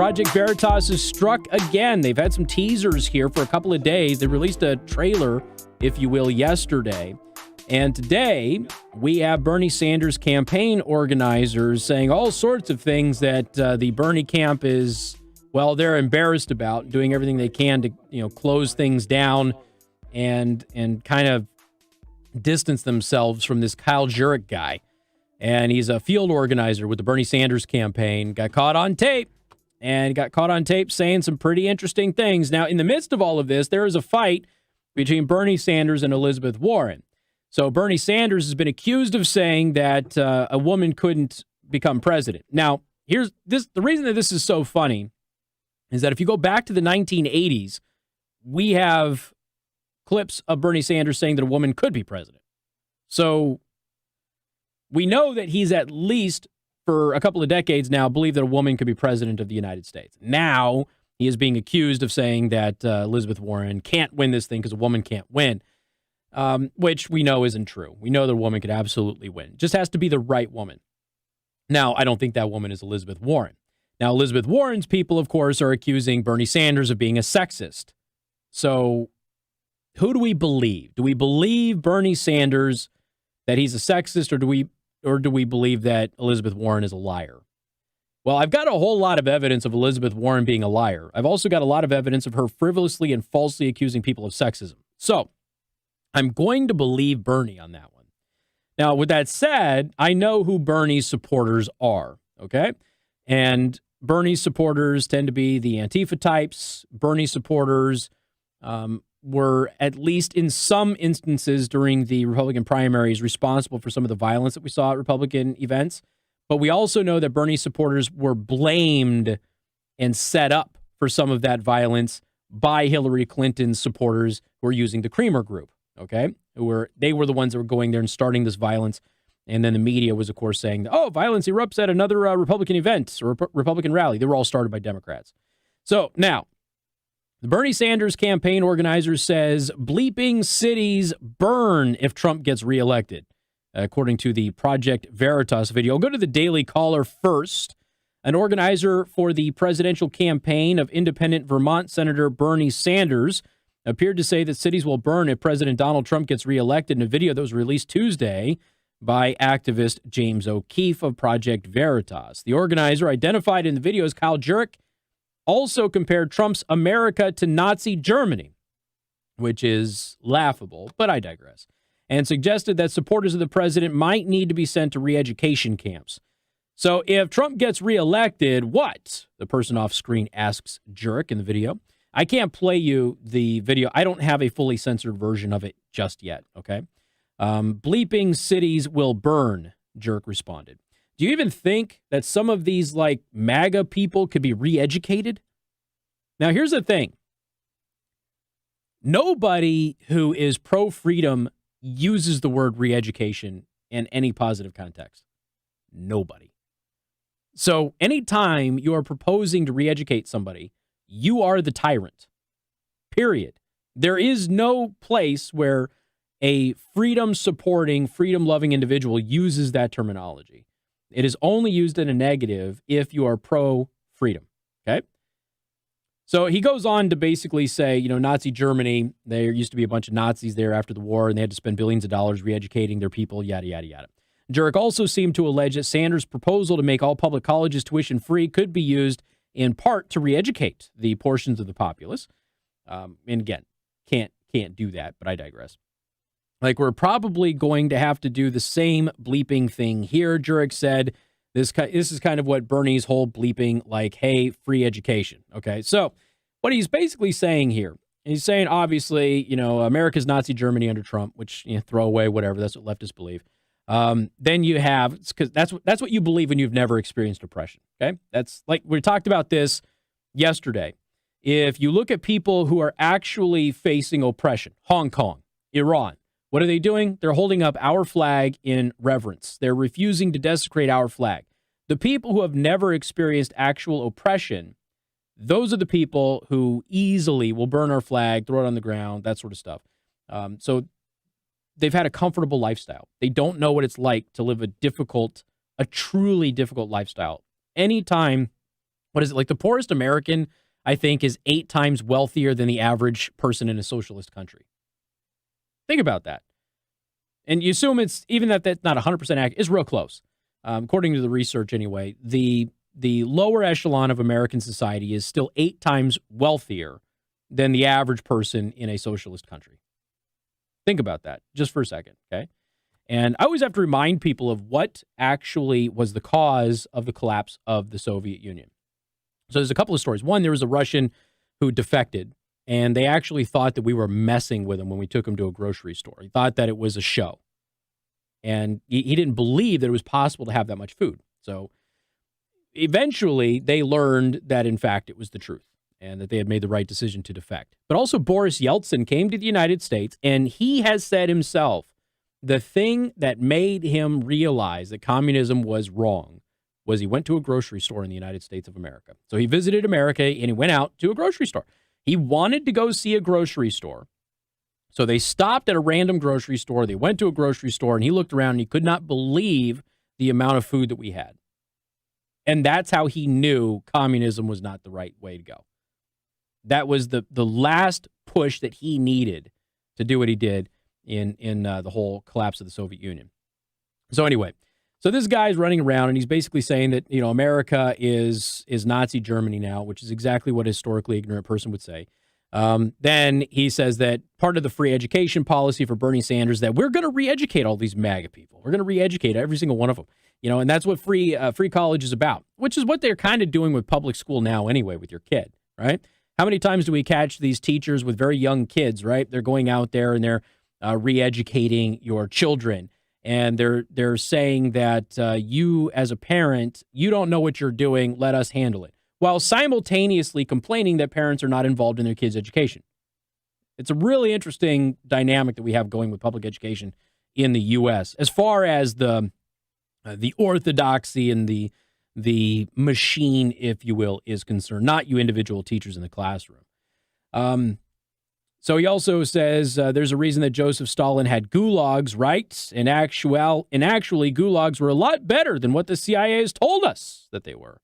Project Veritas has struck again. They've had some teasers here for a couple of days. They released a trailer, if you will, yesterday. And today, we have Bernie Sanders campaign organizers saying all sorts of things that the Bernie camp is, well, they're embarrassed about, doing everything they can to, close things down and kind of distance themselves from this Kyle Jurek guy. And he's a field organizer with the Bernie Sanders campaign, got caught on tape saying some pretty interesting things. Now, in the midst of all of this, there is a fight between Bernie Sanders and Elizabeth Warren. So Bernie Sanders has been accused of saying that a woman couldn't become president. Now, the reason that this is so funny is that if you go back to the 1980s, we have clips of Bernie Sanders saying that a woman could be president. So we know that he's at least for a couple of decades now believed that a woman could be president of the United States. Now he is being accused of saying that Elizabeth Warren can't win this thing because a woman can't win, which we know isn't true. We know that a woman could absolutely win. Just has to be the right woman. Now, I don't think that woman is Elizabeth Warren. Now, Elizabeth Warren's people, of course, are accusing Bernie Sanders of being a sexist. So who do we believe? Do we believe Bernie Sanders that he's a sexist, or do we believe that Elizabeth Warren is a liar? Well, I've got a whole lot of evidence of Elizabeth Warren being a liar. I've also got a lot of evidence of her frivolously and falsely accusing people of sexism. So I'm going to believe Bernie on that one. Now, with that said, I know who Bernie's supporters are, okay? And Bernie's supporters tend to be the Antifa types. Bernie supporters were, at least in some instances during the Republican primaries, responsible for some of the violence that we saw at Republican events. But we also know that Bernie supporters were blamed and set up for some of that violence by Hillary Clinton's supporters who were using the Creamer Group, okay? They were the ones that were going there and starting this violence. And then the media was, of course, saying, oh, violence erupts at another Republican event or Republican rally. They were all started by Democrats. So now, the Bernie Sanders campaign organizer says bleeping cities burn if Trump gets reelected, according to the Project Veritas video. I'll go to the Daily Caller first. An organizer for the presidential campaign of independent Vermont Senator Bernie Sanders appeared to say that cities will burn if President Donald Trump gets reelected in a video that was released Tuesday by activist James O'Keefe of Project Veritas. The organizer, identified in the video as Kyle Jurek, also compared Trump's America to Nazi Germany, which is laughable, but I digress, and suggested that supporters of the president might need to be sent to re-education camps. So if Trump gets reelected, what? The person off screen asks Jurek in the video. I can't play you the video. I don't have a fully censored version of it just yet, okay? Bleeping cities will burn, Jurek responded. Do you even think that some of these, MAGA people could be re-educated? Now, here's the thing. Nobody who is pro-freedom uses the word re-education in any positive context. Nobody. So anytime you are proposing to re-educate somebody, you are the tyrant. Period. There is no place where a freedom-supporting, freedom-loving individual uses that terminology. It is only used in a negative if you are pro-freedom, okay? So he goes on to basically say, Nazi Germany, there used to be a bunch of Nazis there after the war, and they had to spend billions of dollars re-educating their people, yada, yada, yada. Jurek also seemed to allege that Sanders' proposal to make all public colleges tuition-free could be used in part to re-educate the portions of the populace. And again, can't do that, but I digress. We're probably going to have to do the same bleeping thing here, Jurek said. This is kind of what Bernie's whole bleeping, hey, free education. Okay, so what he's basically saying here, he's saying, obviously, America's Nazi Germany under Trump, which, throw away, whatever, that's what leftists believe. Then you have, because that's what you believe when you've never experienced oppression, okay? That's we talked about this yesterday. If you look at people who are actually facing oppression, Hong Kong, Iran, what are they doing? They're holding up our flag in reverence. They're refusing to desecrate our flag. The people who have never experienced actual oppression, those are the people who easily will burn our flag, throw it on the ground, that sort of stuff. So they've had a comfortable lifestyle. They don't know what it's like to live a truly difficult lifestyle. Anytime what is it? Like the poorest American, I think, is 8 times wealthier than the average person in a socialist country. Think about that. And you assume it's, even that that's not 100% accurate, it's real close. According to the research anyway, the lower echelon of American society is still 8 times wealthier than the average person in a socialist country. Think about that just for a second, okay? And I always have to remind people of what actually was the cause of the collapse of the Soviet Union. So there's a couple of stories. One, there was a Russian who defected, and they actually thought that we were messing with him when we took him to a grocery store. He thought that it was a show. And he didn't believe that it was possible to have that much food. So eventually they learned that, in fact, it was the truth and that they had made the right decision to defect. But also Boris Yeltsin came to the United States, and he has said himself the thing that made him realize that communism was wrong was he went to a grocery store in the United States of America. So he visited America, and he went out to a grocery store. He wanted to go see a grocery store. So they stopped at a random grocery store. They went to a grocery store, and he looked around, and he could not believe the amount of food that we had. And that's how he knew communism was not the right way to go. That was the last push that he needed to do what he did in the whole collapse of the Soviet Union. So anyway, so this guy's running around, and he's basically saying that, you know, America is Nazi Germany now, which is exactly what a historically ignorant person would say. Then he says that part of the free education policy for Bernie Sanders, that we're going to re-educate all these MAGA people. We're going to re-educate every single one of them. You know, and that's what free college is about, which is what they're kind of doing with public school now anyway with your kid, right? How many times do we catch these teachers with very young kids, right? They're going out there and they're re-educating your children. And they're saying that you as a parent, you don't know what you're doing, let us handle it, while simultaneously complaining that parents are not involved in their kids' education. It's a really interesting dynamic that we have going with public education in the U.S. as far as the orthodoxy and the machine, if you will, is concerned, not you individual teachers in the classroom. So he also says there's a reason that Joseph Stalin had gulags, right? And actually, gulags were a lot better than what the CIA has told us that they were.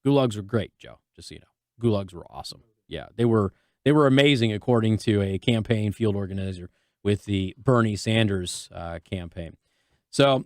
Gulags were great, Joe, just so you know. Gulags were awesome. Yeah, they were amazing, according to a campaign field organizer with the Bernie Sanders campaign. So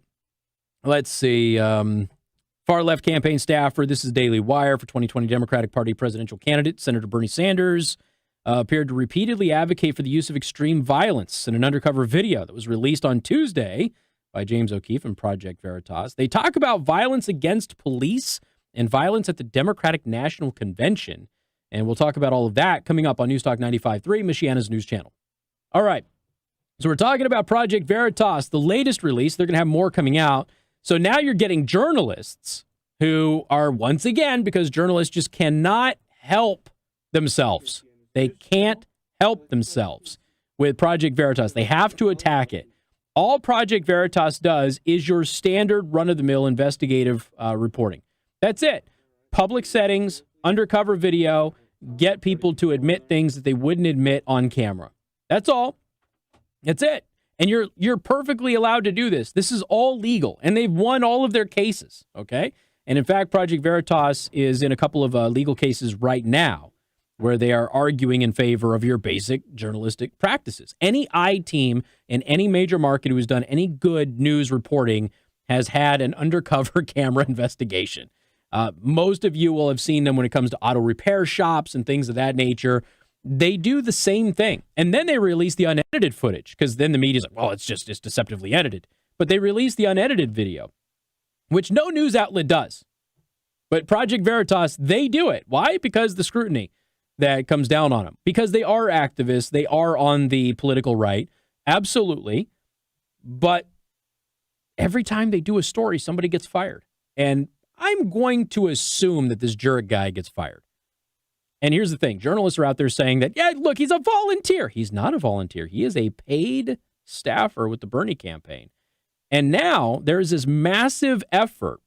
let's see. Far left campaign staffer, this is Daily Wire, for 2020 Democratic Party presidential candidate, Senator Bernie Sanders, appeared to repeatedly advocate for the use of extreme violence in an undercover video that was released on Tuesday by James O'Keefe and Project Veritas. They talk about violence against police and violence at the Democratic National Convention. And we'll talk about all of that coming up on Newstalk 95.3, Michiana's news channel. All right. So we're talking about Project Veritas, the latest release. They're going to have more coming out. So now you're getting journalists who are, once again, because journalists just cannot help themselves. They can't help themselves with Project Veritas. They have to attack it. All Project Veritas does is your standard run-of-the-mill investigative reporting. That's it. Public settings, undercover video, get people to admit things that they wouldn't admit on camera. That's all. That's it. And you're perfectly allowed to do this. This is all legal, and they've won all of their cases, okay? And in fact, Project Veritas is in a couple of legal cases right now where they are arguing in favor of your basic journalistic practices. Any I-team in any major market who has done any good news reporting has had an undercover camera investigation. Most of you will have seen them when it comes to auto repair shops and things of that nature. They do the same thing. And then they release the unedited footage, because then the media's like, well, it's deceptively edited. But they release the unedited video, which no news outlet does. But Project Veritas, they do it. Why? Because the scrutiny that comes down on them. Because they are activists. They are on the political right. Absolutely. But every time they do a story, somebody gets fired. And I'm going to assume that this Jurek guy gets fired. And here's the thing. Journalists are out there saying that, yeah, look, he's a volunteer. He's not a volunteer. He is a paid staffer with the Bernie campaign. And now there's this massive effort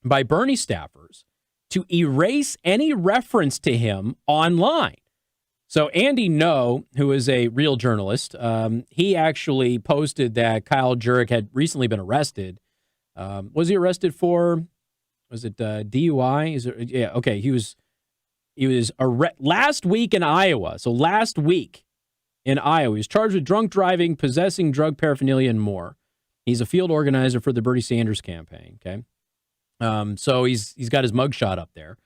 by Bernie staffers to erase any reference to him online. So Andy No, who is a real journalist, he actually posted that Kyle Jurek had recently been arrested. Was he arrested for was it DUI? Is it? Yeah, okay. He was last week in Iowa. So last week in Iowa, he was charged with drunk driving, possessing drug paraphernalia, and more. He's a field organizer for the Bernie Sanders campaign. Okay, so he's got his mugshot up there,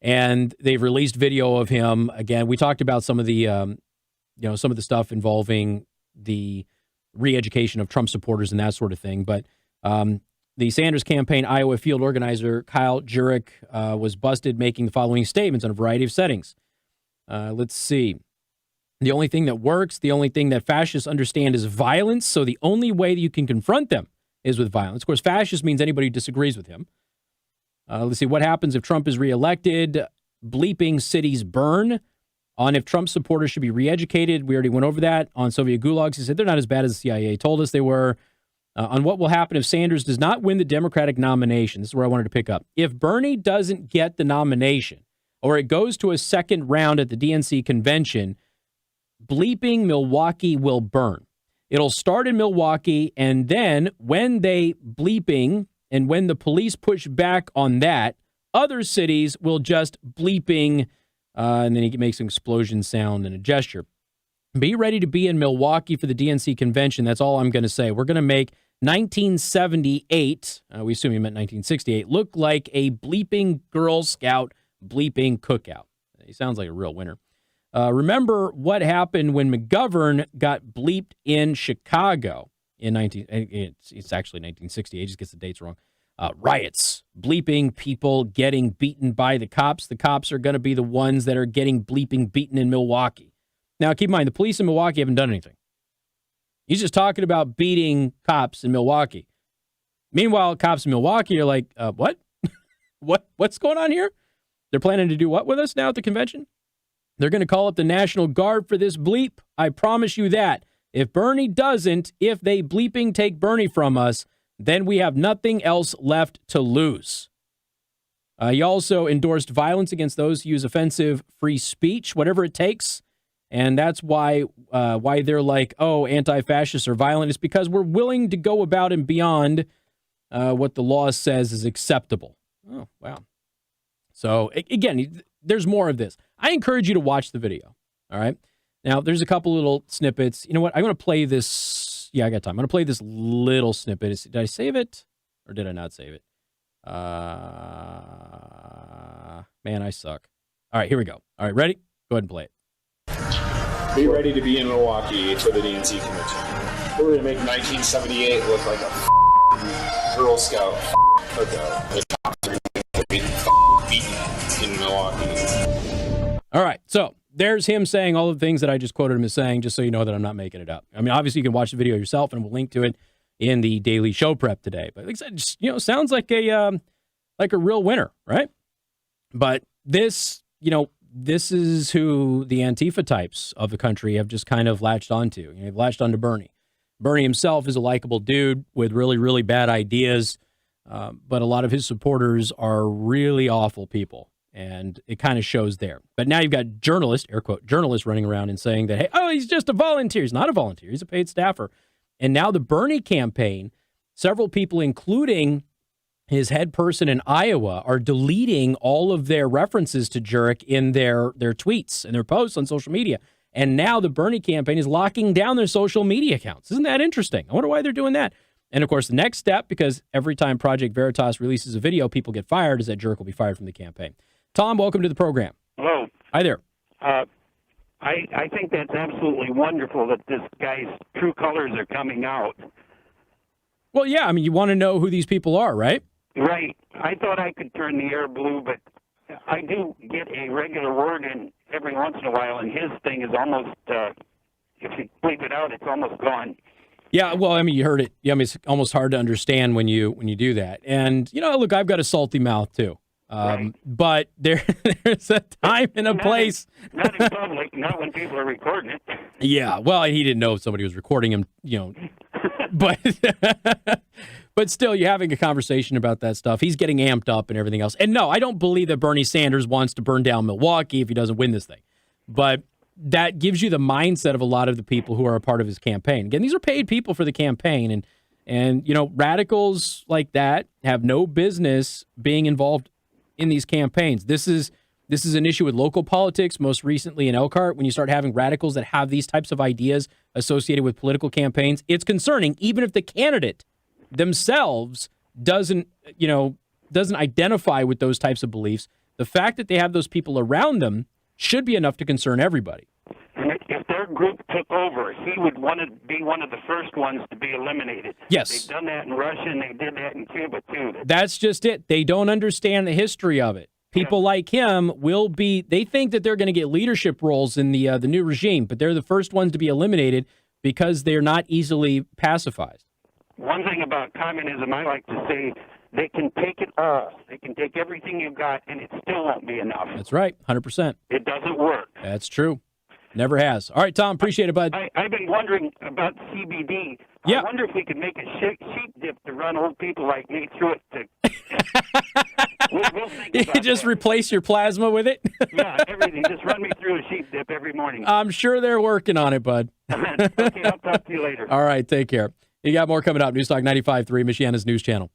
and they've released video of him. Again, we talked about some of the some of the stuff involving the re-education of Trump supporters and that sort of thing. But the Sanders campaign Iowa field organizer Kyle Jurek was busted making the following statements in a variety of settings. Let's see. The only thing that works, the only thing that fascists understand is violence. So the only way that you can confront them is with violence. Of course, fascist means anybody who disagrees with him. Let's see. What happens if Trump is reelected? Bleeping cities burn. On if Trump supporters should be re-educated. We already went over that. On Soviet gulags, he said they're not as bad as the CIA told us they were. On what will happen if Sanders does not win the Democratic nomination. This is where I wanted to pick up. If Bernie doesn't get the nomination or it goes to a second round at the DNC convention, bleeping Milwaukee will burn. It'll start in Milwaukee, and then when they bleeping and when the police push back on that, other cities will just bleeping, and then he makes an explosion sound and a gesture. Be ready to be in Milwaukee for the DNC convention. That's all I'm going to say. We're going to make 1978, we assume he meant 1968, look like a bleeping Girl Scout bleeping cookout. He sounds like a real winner. Remember what happened when McGovern got bleeped in Chicago in it's actually 1968. Just gets the dates wrong. Riots, bleeping, people getting beaten by the cops. The cops are going to be the ones that are getting bleeping beaten in Milwaukee. Now, keep in mind, the police in Milwaukee haven't done anything. He's just talking about beating cops in Milwaukee. Meanwhile, cops in Milwaukee are like, what? What's going on here? They're planning to do what with us now at the convention? They're going to call up the National Guard for this bleep. I promise you that. If Bernie doesn't, if they bleeping take Bernie from us, then we have nothing else left to lose. He also endorsed violence against those who use offensive free speech, whatever it takes. And that's why they're like, oh, anti-fascists are violent. It's because we're willing to go about and beyond what the law says is acceptable. Oh, wow. So, again, there's more of this. I encourage you to watch the video, all right? Now, there's a couple little snippets. You know what? I'm going to play this. Yeah, I got time. I'm going to play this little snippet. Did I save it or did I not save it? Man, I suck. All right, here we go. All right, ready? Go ahead and play it. Be ready to be in Milwaukee for the DNC convention. We're going to make 1978 look like a Girl Scout cookout. The cops are going to be beaten in Milwaukee. All right, so there's him saying all the things that I just quoted him as saying, just so you know that I'm not making it up. I mean, obviously, you can watch the video yourself, and we'll link to it in the daily show prep today. But like I said, just, sounds like a real winner, right? But this, this is who the Antifa types of the country have just kind of latched onto. They've latched onto Bernie. Bernie himself is a likable dude with really, really bad ideas, but a lot of his supporters are really awful people, and it kind of shows there. But now you've got journalists, air quote, journalists running around and saying that, hey, oh, he's just a volunteer. He's not a volunteer. He's a paid staffer. And now the Bernie campaign, several people, including his head person in Iowa, are deleting all of their references to Jurek in their tweets and their posts on social media. And now the Bernie campaign is locking down their social media accounts. Isn't that interesting? I wonder why they're doing that. And, of course, the next step, because every time Project Veritas releases a video, people get fired, is that Jurek will be fired from the campaign. Tom, welcome to the program. Hello. Hi there. I think that's absolutely wonderful that this guy's true colors are coming out. Well, yeah, I mean, you want to know who these people are, right? Right. I thought I could turn the air blue, but I do get a regular word in every once in a while, and his thing is almost, if you bleep it out, it's almost gone. Yeah, well, I mean, you heard it. Yeah, I mean, it's almost hard to understand when you do that. And, look, I've got a salty mouth, too. Right. But there's a time and a place. Not in public, not when people are recording it. Yeah, well, he didn't know if somebody was recording him, but but still, you're having a conversation about that stuff. He's getting amped up and everything else. And no, I don't believe that Bernie Sanders wants to burn down Milwaukee if he doesn't win this thing. But that gives you the mindset of a lot of the people who are a part of his campaign. Again, these are paid people for the campaign, and And, radicals like that have no business being involved in these campaigns. This is an issue with local politics, most recently in Elkhart, when you start having radicals that have these types of ideas associated with political campaigns. It's concerning, even if the candidate themselves doesn't identify with those types of beliefs. The fact that they have those people around them should be enough to concern everybody. And if their group took over, he would want to be one of the first ones to be eliminated. Yes. They've done that in Russia, and they did that in Cuba, too. That's just it. They don't understand the history of it. People like him they think that they're going to get leadership roles in the new regime, but they're the first ones to be eliminated because they're not easily pacified. One thing about communism, I like to say, they can take it all. They can take everything you've got, and it still won't be enough. That's right, 100%. It doesn't work. That's true. Never has. All right, Tom, appreciate it, bud. I've been wondering about CBD. Yeah. I wonder if we could make a sheep dip to run old people like me through it. We'll think You about just that. replace your plasma with it? Yeah, everything. Just run me through a sheep dip every morning. I'm sure they're working on it, bud. Okay, I'll talk to you later. All right, take care. You got more coming up. News Talk 95.3, Michiana's News Channel.